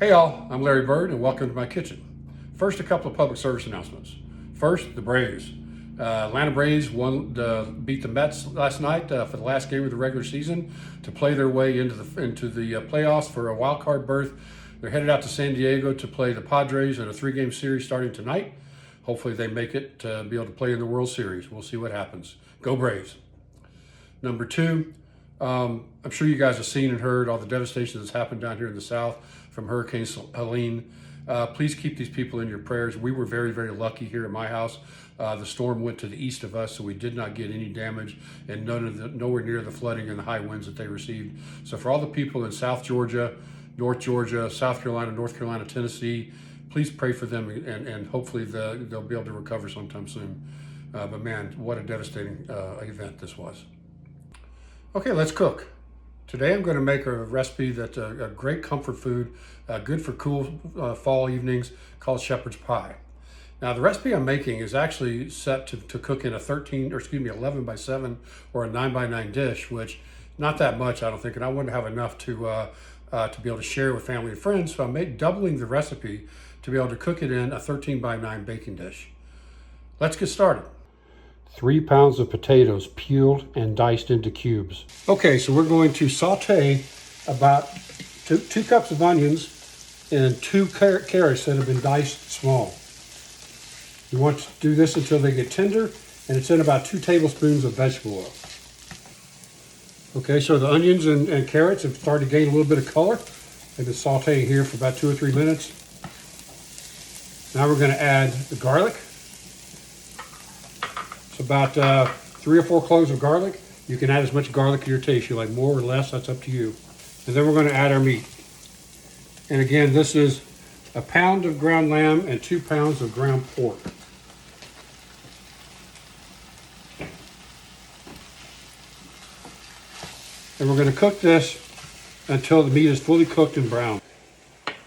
Hey all, I'm Larry Bird and welcome to my kitchen. First, a couple of public service announcements. First, the Braves. Atlanta Braves beat the Mets last night for the last game of the regular season to play their way into the playoffs for a wild card berth. They're headed out to San Diego to play the Padres in a 3-game series starting tonight. Hopefully they make it to be able to play in the World Series. We'll see what happens. Go Braves. Number two, I'm sure you guys have seen and heard all the devastation that's happened down here in the South from Hurricane Helene. Please keep these people in your prayers. We were very, very lucky here at my house. The storm went to the east of us, so we did not get any damage and nowhere near the flooding and the high winds that they received. So for all the people in South Georgia, North Georgia, South Carolina, North Carolina, Tennessee, please pray for them and hopefully they'll be able to recover sometime soon. But man, what a devastating event this was. Okay, let's cook. Today I'm going to make a recipe that's a great comfort food, good for cool fall evenings, called shepherd's pie. Now the recipe I'm making is actually set to cook in a 11 by 7 or a 9 by 9 dish, which not that much I don't think, and I wouldn't have enough to be able to share with family and friends. So I'm doubling the recipe to be able to cook it in a 13 by 9 baking dish. Let's get started. 3 pounds of potatoes peeled and diced into cubes. Okay, so we're going to saute about 2 cups of onions and 2 carrots that have been diced small. You want to do this until they get tender, and it's in about 2 tablespoons of vegetable oil. Okay, so the onions and carrots have started to gain a little bit of color. They've been sauteing here for about 2 or 3 minutes. Now we're going to add the garlic. It's about 3 or 4 cloves of garlic. You can add as much garlic to your taste. You like more or less, that's up to you. And then we're going to add our meat. And again, this is a pound of ground lamb and 2 pounds of ground pork. And we're going to cook this until the meat is fully cooked and brown.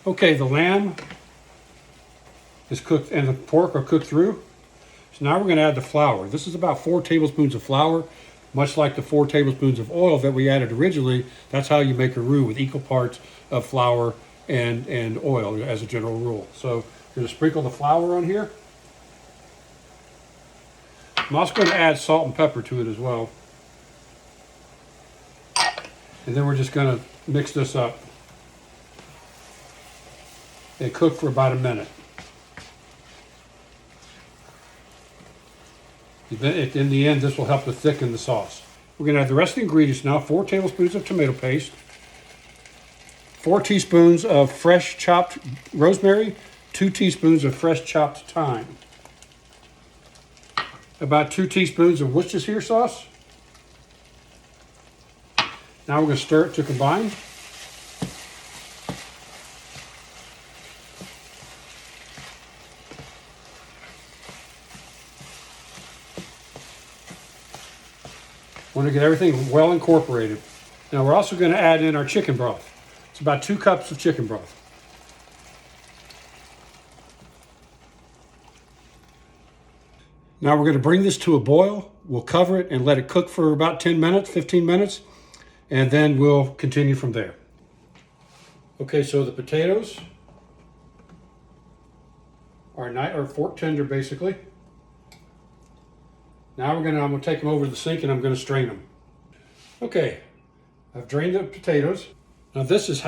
Okay, the lamb is cooked and the pork are cooked through. So now we're going to add the flour. This is about 4 tablespoons of flour, much like the 4 tablespoons of oil that we added originally. That's how you make a roux, with equal parts of flour and oil as a general rule. So I'm going to sprinkle the flour on here. I'm also going to add salt and pepper to it as well. And then we're just going to mix this up and cook for about a minute. In the end, this will help to thicken the sauce. We're going to add the rest of the ingredients now. 4 tablespoons of tomato paste, 4 teaspoons of fresh chopped rosemary, 2 teaspoons of fresh chopped thyme, about 2 teaspoons of Worcestershire sauce. Now we're going to stir it to combine. We want to get everything well incorporated. Now we're also going to add in our chicken broth. It's about 2 cups of chicken broth. Now we're going to bring this to a boil. We'll cover it and let it cook for about 10 minutes, 15 minutes, and then we'll continue from there. Okay, so the potatoes are fork tender basically. Now I'm going to take them over to the sink and I'm going to strain them. Okay, I've drained the potatoes. Now this is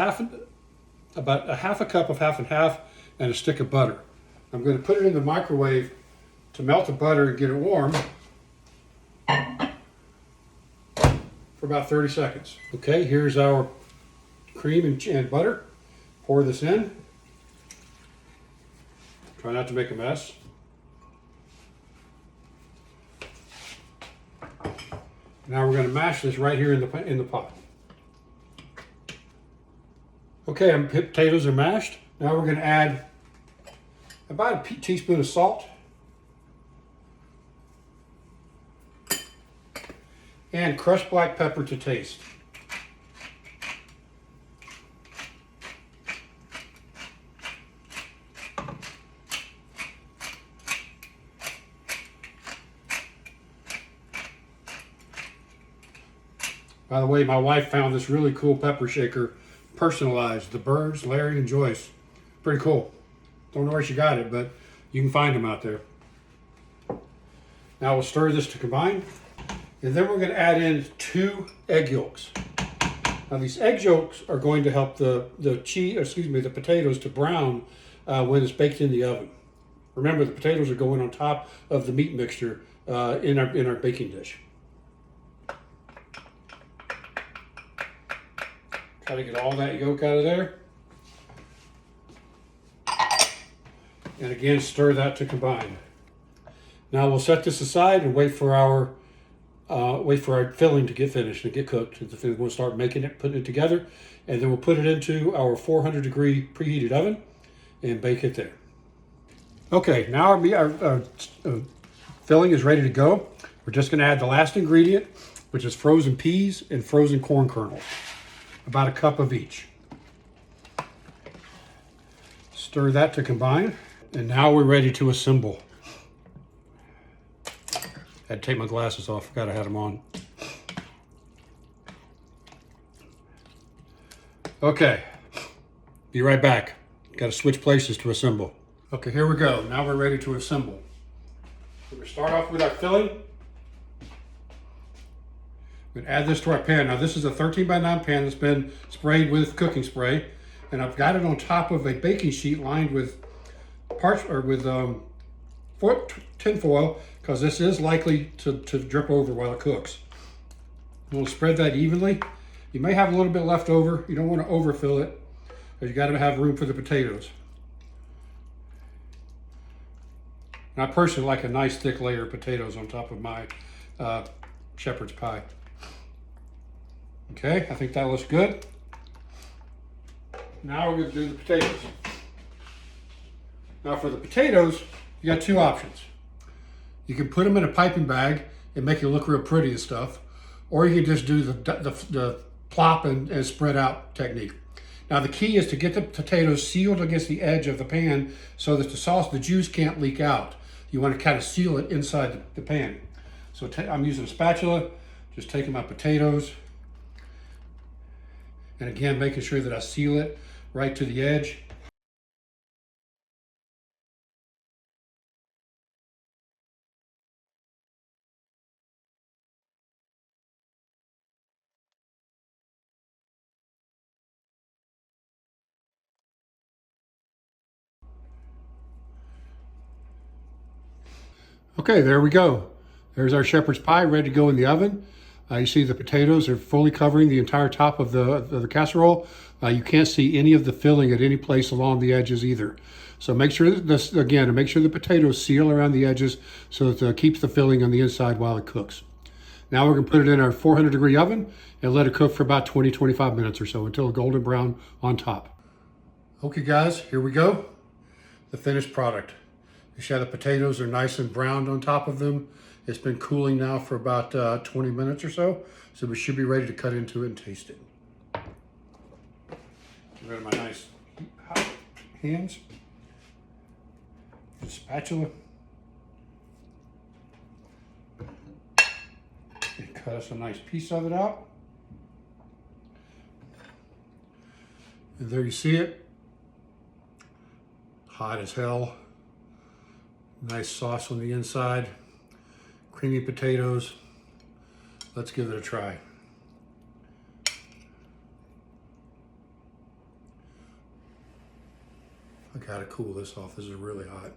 about a half a cup of half and half and a stick of butter. I'm going to put it in the microwave to melt the butter and get it warm for about 30 seconds. Okay, here's our cream and butter. Pour this in. Try not to make a mess. Now we're going to mash this right here in the pot. Okay, potatoes are mashed. Now we're going to add about a teaspoon of salt and crushed black pepper to taste. By the way, my wife found this really cool pepper shaker, personalized. The birds, Larry and Joyce. Pretty cool. Don't know where she got it, but you can find them out there. Now we'll stir this to combine, and then we're going to add in 2 egg yolks. Now these egg yolks are going to help the potatoes to brown when it's baked in the oven. Remember, the potatoes are going on top of the meat mixture in our baking dish. Try to get all that yolk out of there. And again, stir that to combine. Now we'll set this aside and wait for our filling to get finished and get cooked. We'll start making it, putting it together, and then we'll put it into our 400-degree preheated oven and bake it there. Okay, now our filling is ready to go. We're just going to add the last ingredient, which is frozen peas and frozen corn kernels, about a cup of each. Stir that to combine, and now we're ready to assemble. I had to take my glasses off, forgot I had them on. Okay, be right back. Got to switch places to assemble. Okay, here we go. Now we're ready to assemble. We're going to start off with our filling. We're going to add this to our pan. Now this is a 13 by 9 pan that's been sprayed with cooking spray, and I've got it on top of a baking sheet lined with tin foil, because this is likely to drip over while it cooks. We'll spread that evenly. You may have a little bit left over. You don't want to overfill it, because you got to have room for the potatoes. And I personally like a nice thick layer of potatoes on top of my shepherd's pie. Okay, I think that looks good. Now we're going to do the potatoes. Now for the potatoes, you got 2 options. You can put them in a piping bag and make it look real pretty and stuff, or you can just do the plop and spread out technique. Now the key is to get the potatoes sealed against the edge of the pan so that the juice can't leak out. You want to kind of seal it inside the pan. So I'm using a spatula, just taking my potatoes, and again making sure that I seal it right to the edge. Okay, there we go. There's our shepherd's pie ready to go in the oven. You see the potatoes are fully covering the entire top of the casserole. You can't see any of the filling at any place along the edges either. So make sure to make sure the potatoes seal around the edges so that it keeps the filling on the inside while it cooks. Now we're going to put it in our 400-degree oven and let it cook for about 20-25 minutes or so until golden brown on top. Okay guys, here we go. The finished product. You see how the potatoes are nice and browned on top of them. It's been cooling now for about 20 minutes or so. So we should be ready to cut into it and taste it. Get rid of my nice hot hands. Use a spatula. And cut us a nice piece of it out. And there you see it. Hot as hell. Nice sauce on the inside. Creamy potatoes. Let's give it a try. I gotta cool this off. This is really hot.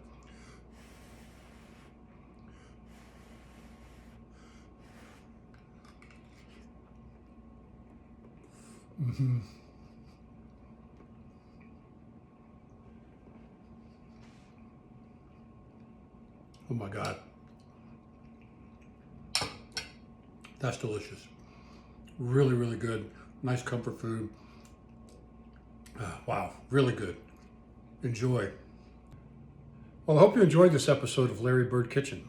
Mm-hmm. Oh my God. That's delicious. Really, really good. Nice comfort food. Wow, really good. Enjoy. Well, I hope you enjoyed this episode of Larry Bird Kitchen.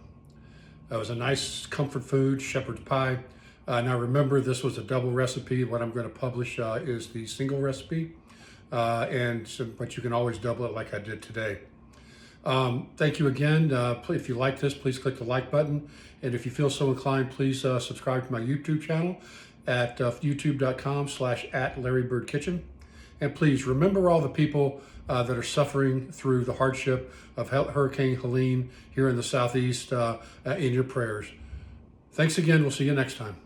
That was a nice comfort food, shepherd's pie. Now remember, this was a double recipe. What I'm going to publish is the single recipe, but you can always double it like I did today. Thank you again. If you like this, please click the like button. And if you feel so inclined, please subscribe to my YouTube channel at youtube.com/@LarryBirdKitchen. And please remember all the people that are suffering through the hardship of Hurricane Helene here in the Southeast in your prayers. Thanks again. We'll see you next time.